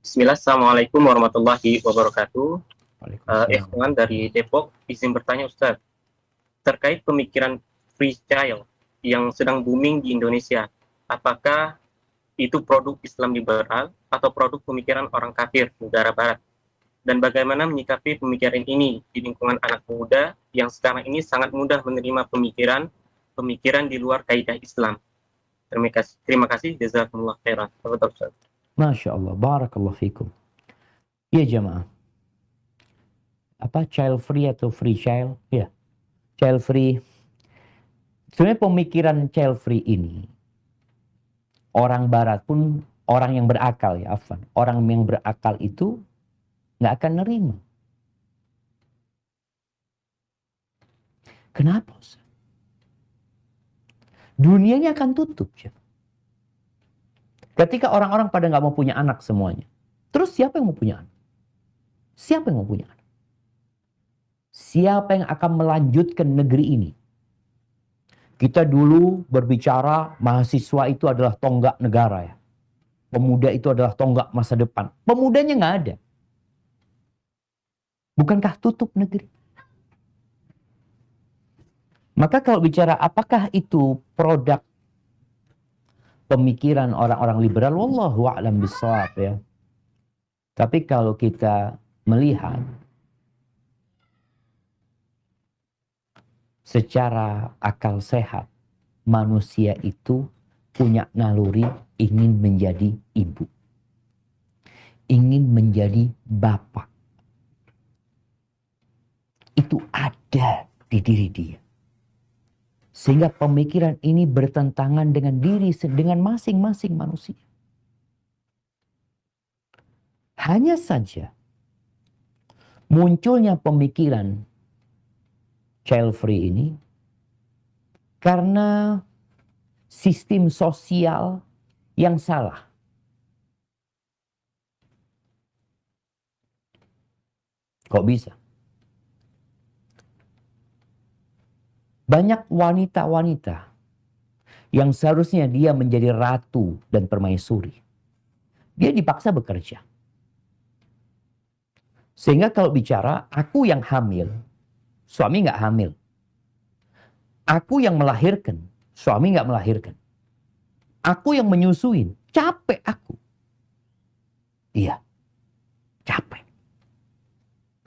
Bismillah, Assalamualaikum warahmatullahi wabarakatuh. Waalaikumsalam. Ikhwan dari Depok, izin bertanya Ustaz, terkait pemikiran free child yang sedang booming di Indonesia, apakah itu produk Islam liberal atau produk pemikiran orang kafir negara barat? Dan bagaimana menyikapi pemikiran ini di lingkungan anak muda yang sekarang ini sangat mudah menerima pemikiran di luar kaidah Islam? Terima kasih, jazakumullah khairan. Tafadhol, Ustaz. Masya Allah, barakallahu fikum. Ya jamaah, apa child free atau free child? Ya, child free. Sebenarnya pemikiran child free ini, orang barat pun, orang yang berakal ya, afwan. Orang yang berakal itu nggak akan nerima. Kenapa? Ustaz? Dunianya akan tutup. Ya. Ketika orang-orang pada nggak mau punya anak semuanya. Terus siapa yang mau punya anak? Siapa yang mau punya anak? Siapa yang akan melanjutkan negeri ini? Kita dulu berbicara mahasiswa itu adalah tonggak negara ya. Pemuda itu adalah tonggak masa depan. Pemudanya nggak ada. Bukankah tutup negeri? Maka kalau bicara apakah itu produk pemikiran orang-orang liberal, wallahu a'lam bishawab ya. Tapi kalau kita melihat secara akal sehat, manusia itu punya naluri ingin menjadi ibu. Ingin menjadi bapak. Itu ada di diri dia. Sehingga pemikiran ini bertentangan dengan masing-masing manusia. Hanya saja munculnya pemikiran child free ini karena sistem sosial yang salah. Kok bisa? Banyak wanita-wanita yang seharusnya dia menjadi ratu dan permaisuri. Dia dipaksa bekerja. Sehingga kalau bicara, aku yang hamil, suami nggak hamil. Aku yang melahirkan, suami nggak melahirkan. Aku yang menyusuin, capek aku. Iya, capek.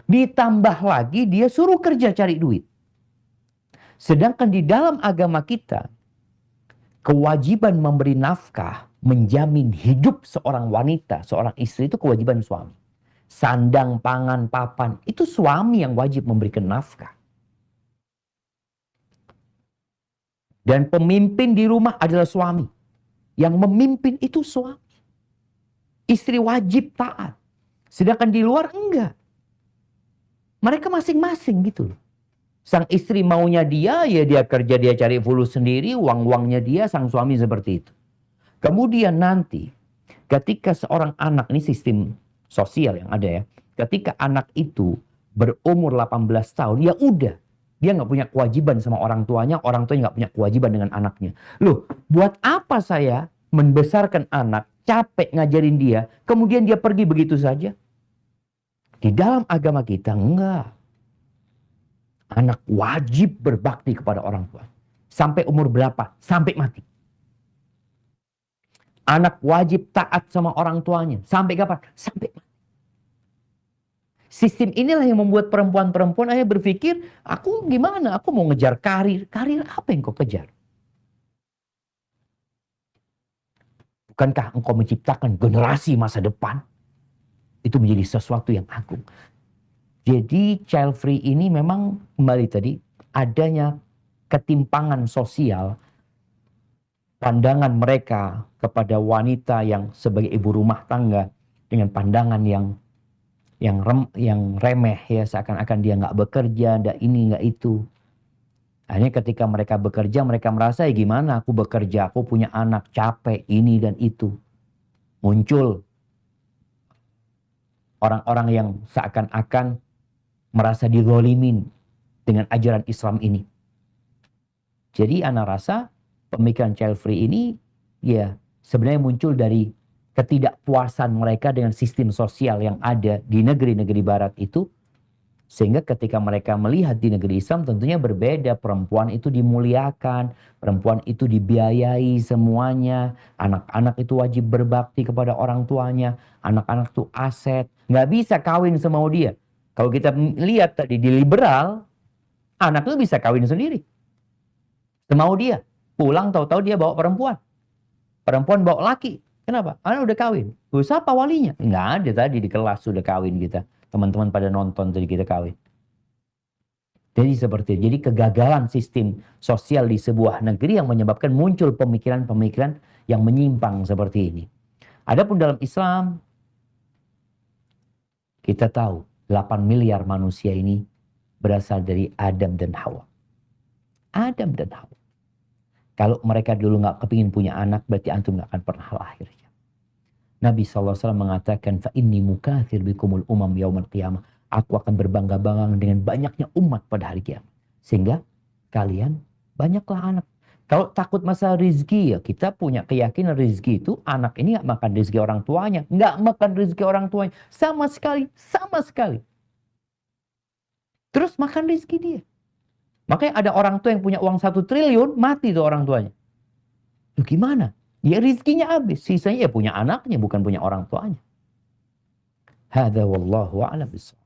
Ditambah lagi dia suruh kerja cari duit. Sedangkan di dalam agama kita, kewajiban memberi nafkah, menjamin hidup seorang wanita, seorang istri itu kewajiban suami. Sandang, pangan, papan, itu suami yang wajib memberikan nafkah. Dan pemimpin di rumah adalah suami. Yang memimpin itu suami. Istri wajib taat. Sedangkan di luar enggak. Mereka masing-masing gitu loh. Sang istri maunya dia, ya dia kerja, dia cari fulus sendiri, uang-uangnya dia, sang suami seperti itu. Kemudian nanti, ketika seorang anak, ini sistem sosial yang ada ya, ketika anak itu berumur 18 tahun, ya udah, dia nggak punya kewajiban sama orang tuanya nggak punya kewajiban dengan anaknya. Loh, buat apa saya membesarkan anak, capek ngajarin dia, kemudian dia pergi begitu saja? Di dalam agama kita, enggak. Anak wajib berbakti kepada orang tua. Sampai umur berapa? Sampai mati. Anak wajib taat sama orang tuanya. Sampai kapan? Sampai mati. Sistem inilah yang membuat perempuan-perempuan akhirnya berpikir, aku gimana? Aku mau ngejar karir. Karir apa yang kau kejar? Bukankah engkau menciptakan generasi masa depan? Itu menjadi sesuatu yang agung. Jadi child free ini memang kembali tadi adanya ketimpangan sosial, pandangan mereka kepada wanita yang sebagai ibu rumah tangga dengan pandangan yang remeh ya, seakan-akan dia nggak bekerja, nggak ini nggak itu. Akhirnya ketika mereka bekerja mereka merasa ya gimana aku bekerja, aku punya anak capek ini dan itu. Muncul orang-orang yang seakan-akan merasa dizalimin dengan ajaran Islam ini. Jadi ana rasa pemikiran child free ini ya sebenarnya muncul dari ketidakpuasan mereka dengan sistem sosial yang ada di negeri-negeri barat itu, sehingga ketika mereka melihat di negeri Islam tentunya berbeda. Perempuan itu dimuliakan, perempuan itu dibiayai semuanya, anak-anak itu wajib berbakti kepada orang tuanya, anak-anak itu aset, nggak bisa kawin semau dia. Kalau kita lihat tadi di liberal, anak itu bisa kawin sendiri, semau dia. Pulang tahu-tahu dia bawa perempuan, perempuan bawa laki. Kenapa? Anak udah kawin. Siapa walinya? Nggak ada tadi di kelas sudah kawin kita. Teman-teman pada nonton tadi kita kawin. Jadi seperti itu. Jadi kegagalan sistem sosial di sebuah negeri yang menyebabkan muncul pemikiran-pemikiran yang menyimpang seperti ini. Adapun dalam Islam, kita tahu 8 miliar manusia ini berasal dari Adam dan Hawa. Adam dan Hawa. Kalau mereka dulu nggak kepingin punya anak, berarti antum nggak akan pernah lahir. Nabi SAW mengatakan, فَإِنِّي مُكَاثِرْ بِكُمُ الْأُمَمْ يَوْمَ الْقِيَامَةِ. Aku akan berbangga-bangga dengan banyaknya umat pada hari kiamat. Sehingga kalian banyaklah anak. Kalau takut masalah rizki, ya kita punya keyakinan rizki itu anak ini nggak makan rizki orang tuanya. Nggak makan rizki orang tuanya. Sama sekali. Sama sekali. Terus makan rizki dia. Makanya ada orang tua yang punya uang 1 triliun, mati tuh orang tuanya. Loh gimana? Ya rizkinya habis, sisanya ya punya anaknya, bukan punya orang tuanya. Hadza wallahu a'lam bishawab.